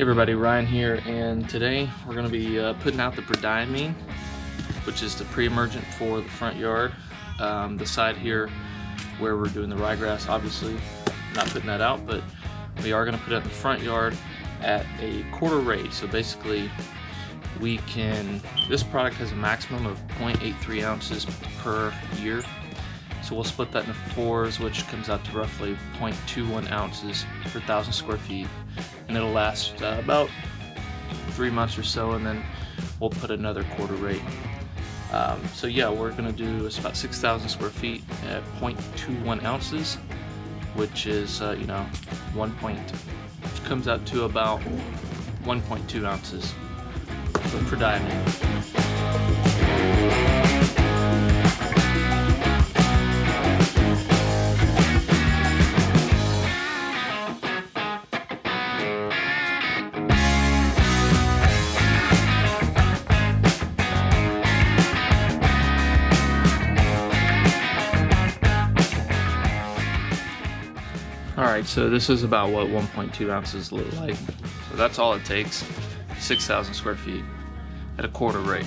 Hey everybody, Ryan here, and today we're going to be putting out the Pre-Emergent, which is the pre-emergent for the front yard. The side here where we're doing the ryegrass, obviously not putting that out, but we are going to put it in the front yard at a quarter rate. So basically this product has a maximum of 0.83 ounces per year. So we'll split that into fours, which comes out to roughly 0.21 ounces per 1,000 square feet. And it'll last about 3 months or so, and then we'll put another quarter rate. So yeah, we're gonna do about 6,000 square feet at 0.21 ounces, which is comes out to about 1.2 ounces per diameter. Alright, so this is about what 1.2 ounces look like. So that's all it takes, 6,000 square feet at a quarter rate.